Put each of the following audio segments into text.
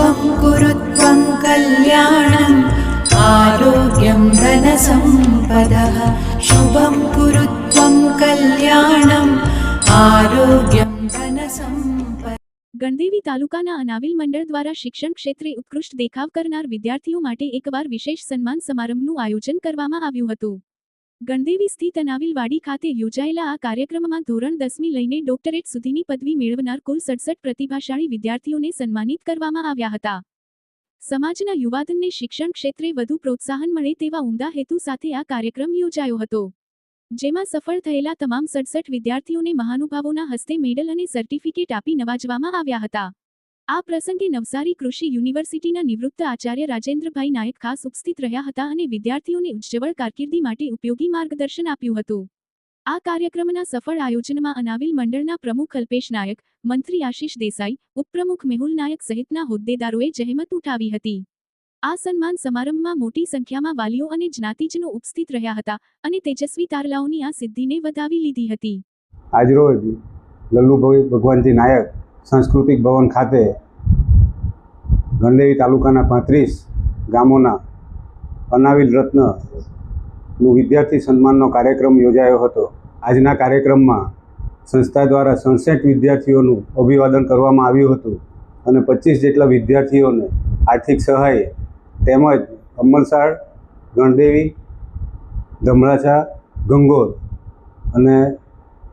शुभं कुरु त्वं कल्याणम् आरोग्यं धनसम्पदः शुभं कुरु त्वं कल्याणम् आरोग्यं धनसम्पदः। ગણદેવી તાલુકાના અનાવિલ મંડળ દ્વારા શિક્ષણ ક્ષેત્રે ઉત્કૃષ્ટ દેખાવ કરનાર વિદ્યાર્થીઓ માટે એકવાર વિશેષ સન્માન સમારંભનું આયોજન કરવામાં આવ્યું હતું। ગણદેવી સ્થિત અનાવિલ વાડી ખાતે યોજાયેલા આ કાર્યક્રમમાં ધોરણ 10મી લઈને ડોક્ટરેટ સુધીની પદવી મેળવનાર કુલ 67 પ્રતિભાશાળી વિદ્યાર્થીઓને સન્માનિત કરવામાં આવ્યા હતા। સમાજના યુવાધનને શિક્ષણ ક્ષેત્રે વધુ પ્રોત્સાહન મળે તેવા ઉમદા હેતુ સાથે આ કાર્યક્રમ યોજાયો હતો, જેમાં સફળ થયેલા તમામ 67 વિદ્યાર્થીઓને મહાનુભાવોના હસ્તે મેડલ અને સર્ટિફિકેટ આપી નવાજવામાં આવ્યા હતા। આ પ્રસંગે નવસારી કૃષિ યુનિવર્સિટીના નિવૃત્ત આચાર્ય રાજેન્દ્રભાઈ નાયક ખાસ ઉપસ્થિત રહ્યા હતા અને વિદ્યાર્થીઓને ઉજ્જવળ કારકિર્દી માટે ઉપયોગી માર્ગદર્શન આપ્યું હતું। આ કાર્યક્રમના સફળ આયોજનમાં અનાવિલ મંડળના પ્રમુખ અલ્પેશ નાયક, મંત્રી આશિષ દેસાઈ, ઉપપ્રમુખ મેહુલ નાયક સહિતના હોદ્દેદારોએ જહેમત ઉઠાવી હતી। આ સન્માન સમારંભમાં મોટી સંખ્યામાં વાલીઓ અને જ્ઞાતિજનો ઉપસ્થિત રહ્યા હતા અને તેજસ્વી તારલાઓની આ સિદ્ધિને વધાવી લીધી હતી। આજરોજ લલ્લુભાઈ ભગવાનજી નાયક સાંસ્કૃતિક ભવન ખાતે ગણદેવી તાલુકાના 35 ગામોના અનાવિલ રત્નનું વિદ્યાર્થી સન્માનનો કાર્યક્રમ યોજાયો હતો। આજના કાર્યક્રમમાં સંસ્થા દ્વારા 67 વિદ્યાર્થીઓનું અભિવાદન કરવામાં આવ્યું હતું અને 25 જેટલા વિદ્યાર્થીઓને આર્થિક સહાય તેમજ અમલસાડ, ગણદેવી, ધમરાછા, ગંગોર અને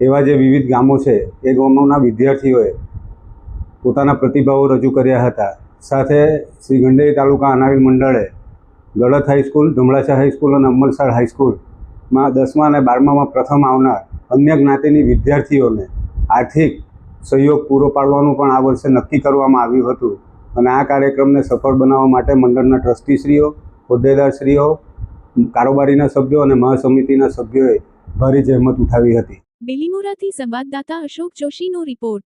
એવા જે વિવિધ ગામો છે એ ગામોના વિદ્યાર્થીઓએ પોતાના પ્રતિભાવો રજૂ કર્યા હતા। સાથે શ્રી ગણદેવી તાલુકા અનાવિલ મંડળે ગળત હાઈસ્કૂલ, ધમરાછા હાઈસ્કૂલ અને અમલસાડ હાઈસ્કૂલમાં 10મા અને 12મામાં પ્રથમ આવનાર અન્ય જ્ઞાતિની વિદ્યાર્થીઓને આર્થિક સહયોગ પૂરો પાડવાનું પણ આ વર્ષે નક્કી કરવામાં આવ્યું હતું અને આ કાર્યક્રમને સફળ બનાવવા માટે મંડળના ટ્રસ્ટીશ્રીઓ, હોદ્દેદારશ્રીઓ, કારોબારીના સભ્યો અને મહાસમિતિના સભ્યોએ ભારે જહેમત ઉઠાવી હતી। બિલીમોરાથી સંવાદદાતા અશોક જોશીનો રિપોર્ટ।